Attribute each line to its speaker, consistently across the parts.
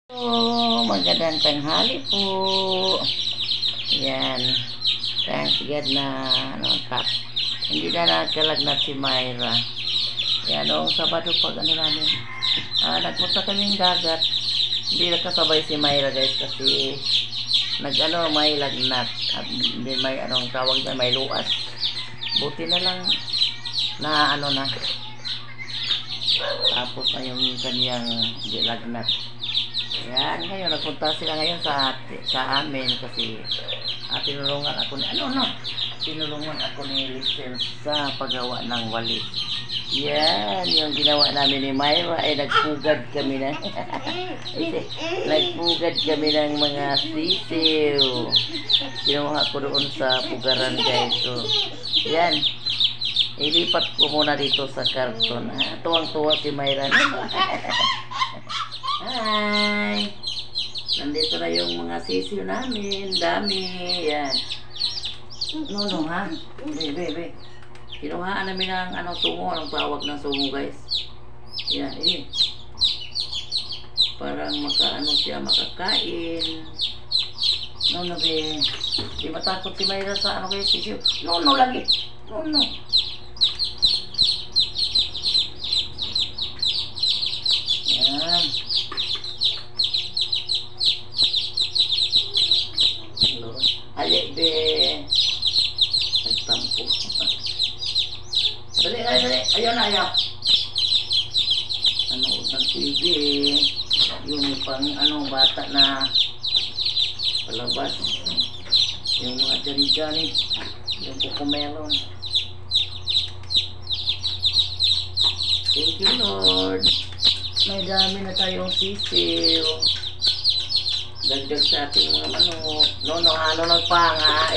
Speaker 1: Magandang tanghali po. Yan. Thanks God na tap. Hindi na nagkalagnat si Myra. Yan, noong Sabado pag namin, nagpunta kaming dagat. Hindi nakasabay si Myra guys kasi may lagnat at hindi may tawag na, may luas. Buti na lang na tapos na yung kaniyang lagnat. Yan, ngayon nagpunta sila ngayon sa amin kasi tinulungan ako ni Lisel sa paggawa ng walis. Yan, yung ginawa namin ni Myra ay nagpugad kami ng mga sisiw. Kinuha ko doon sa pugaran guys. So, yan. Ilipat ko muna dito sa karton. Tuwang-tuwa si Myra. Hi! Nandito na yung mga sisiw namin. Dami. Yan. No, ha? Be. Kinuhaan namin ng sumo. Anong tawag ng sumo, guys? Yan, parang siya makakain. No, be. Di matakot si Myra sa guys, sisiw. No, lagi. No. Yan. Ali, be. Nagtampo. Dali. Ayaw na. Ng TV. Yung pang bata na palabas. Yung mga jani-jani. Yung kukumelon. Thank you, Lord. May dami na tayong sisiw. Dagdag sa ating mga manok. No, nagpanga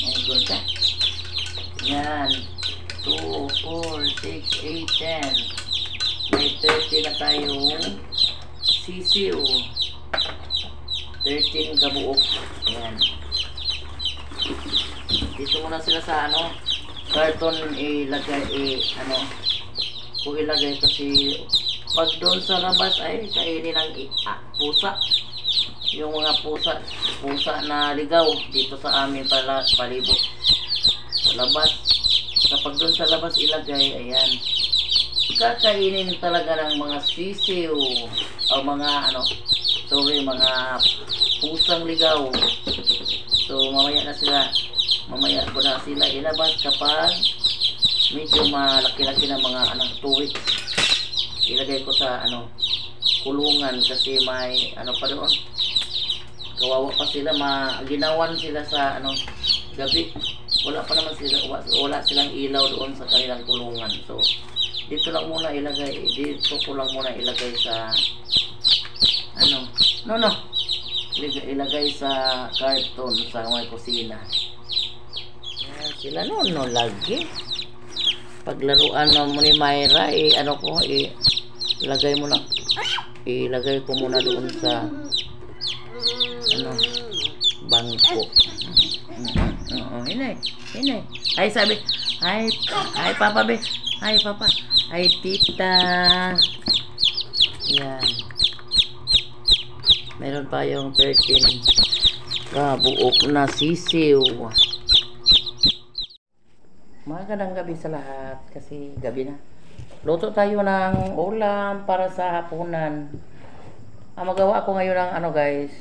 Speaker 1: My God ka. Yan. 2, 4, 6, 8, 10. May 30 na tayong sisiw. 13 kabuok. Yan. Dito muna sila sa karton ilagay kung ilagay kasi pag doon sa labas ay kainin ng pusa. Yung mga pusa na ligaw dito sa amin palibot sa labas. Kapag doon sa labas ilagay, ayan, kakainin talaga ng mga sisiw o mga mga pusang ligaw. So mamaya ko na sila ilabas kapag medyo malaki-laki na mga 2 weeks. Ilagay ko sa kulungan kasi may pa doon. Kawawa pa sila, ginawan sila sa gabi. Wala silang ilaw doon sa kanilang kulungan. So dito ko lang muna ilagay sa ilagay sa karton sa may kusina. Yan sila lagi. Paglaruan mo ni Myra, ilagay ko muna doon sa bangko. Hinay. Ay, sabi, hi papa be. Hi papa. Hi tita. Yan. Meron pa yung 13 kabuok na sisiw. Magandang gabi sa lahat kasi gabi na. Luto tayo ng ulam para sa hapunan. Magawa ko ngayon ng guys,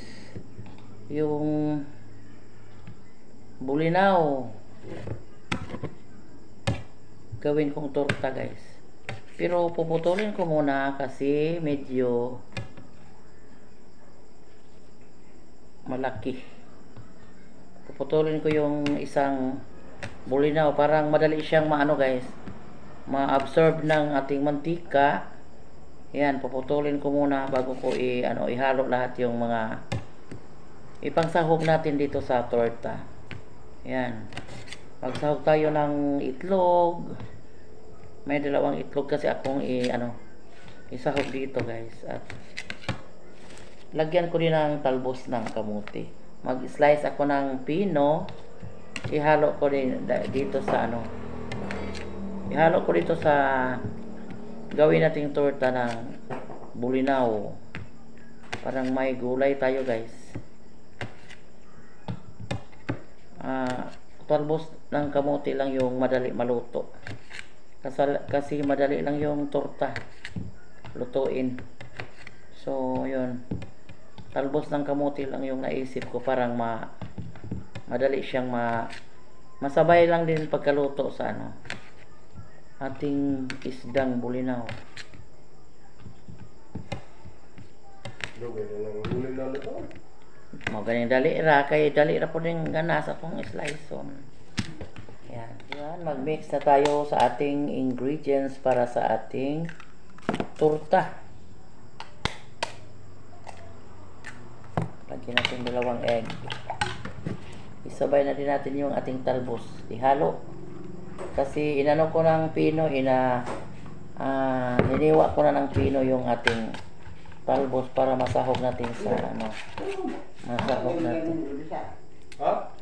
Speaker 1: yung bulinaw. Gawin kong torta guys. Pero puputulin ko muna kasi medyo malaki. Puputulin ko yung isang bulinaw, parang madali siyang guys, ma-absorb ng ating mantika. Yan, puputulin ko muna bago ko ihalo lahat yung mga ipangsahog natin dito sa torta. Yan, magsahog tayo ng itlog. May 2 itlog kasi akong isahog dito guys, at lagyan ko din ng talbos ng kamuti. Mag-slice ako ng pino. Ihalo ko din dito sa ihalo ko dito sa gawin nating torta ng bulinaw. Parang may gulay tayo guys. Talbos ng kamote lang yung madali maluto. Kasi madali lang yung torta lutuin. So yun, talbos ng kamote lang yung naisip ko. Parang madali siyang masabay lang din pagkaluto sa ating isdang bulinaw. Mo ganing dali ra kay dali ra po ning ganas akong slice on. Yan, mag-mix na tayo sa ating ingredients para sa ating torta. Lagyan natin 2 egg. Isabay na din natin yung ating talbos. Ihalo. Kasi inano ko ng pino, hiniwa ko na ng pino yung ating talbos para masahog natin sa masahog natin. Ha?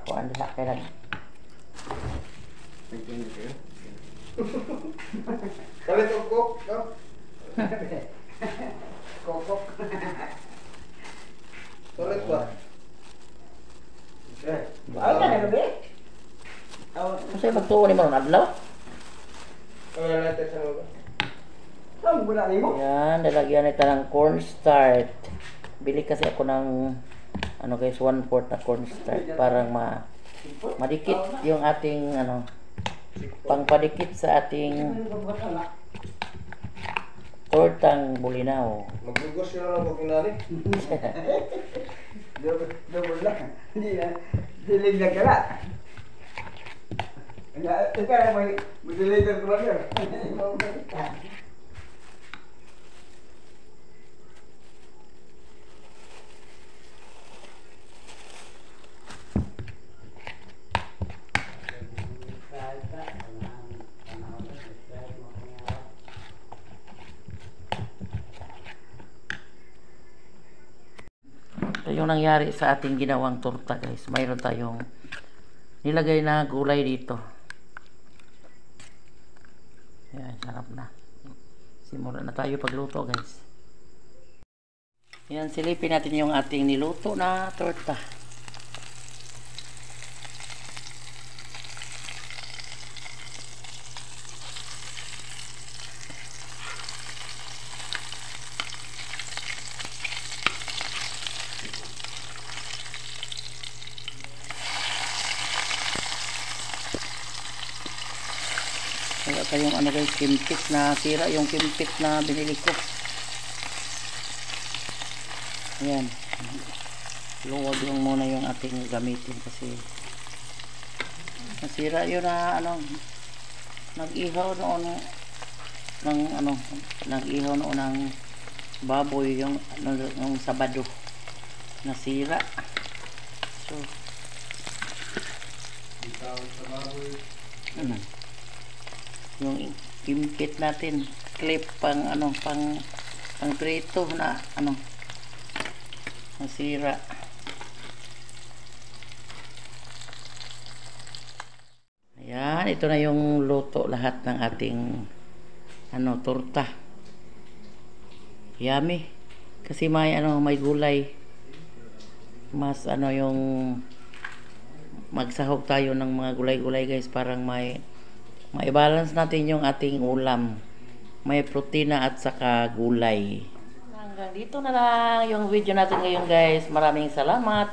Speaker 1: Kuan diha kay lang.
Speaker 2: Kalit kok, no? Kokok. Kalit ba?
Speaker 3: Ay, na gabi.
Speaker 1: Kasi magtuon ni mo adlaw.
Speaker 2: Kaya natin sa mga.
Speaker 3: Saan mo na mo?
Speaker 1: Yan, lalagyan nito ng cornstarch. Bili kasi ako ng guys, 1/4 na cornstarch para madikit yung ating pangpadikit sa ating tortang bulinaw.
Speaker 2: Maglugos yun lang pag inari.
Speaker 3: Double lang. Dilig na kalat. Ika na may dilig na kalat.
Speaker 1: Ito yung nangyari sa ating ginawang torta guys. Mayroon tayong nilagay na gulay dito. Yan, sarap na. Simula na tayo pagluto guys. Yan, silipin natin yung ating niluto na torta. Wala tayong guys, kimpit na sira yung kimpit na binili ko. Ayan. Luwag yung muna yung ating gamitin kasi nasira yun na nag-ihaw noon nag-ihaw noon ng baboy yung Sabado. Nasira. So yung kimpit natin clip pang prito na nasira. Ayan, ito na yung luto lahat ng ating torta. Yummy kasi may may gulay. Mas yung magsahog tayo ng mga gulay-gulay guys, parang mai-balance natin yung ating ulam. May protina at saka gulay. Hanggang dito na lang yung video natin ngayon guys. Maraming salamat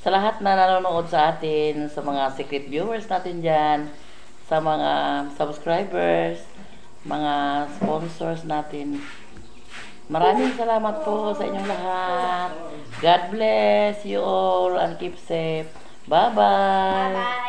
Speaker 1: sa lahat na nanonood sa atin, sa mga secret viewers natin dyan, sa mga subscribers, mga sponsors natin. Maraming salamat po sa inyong lahat. God bless you all and keep safe. Bye-bye.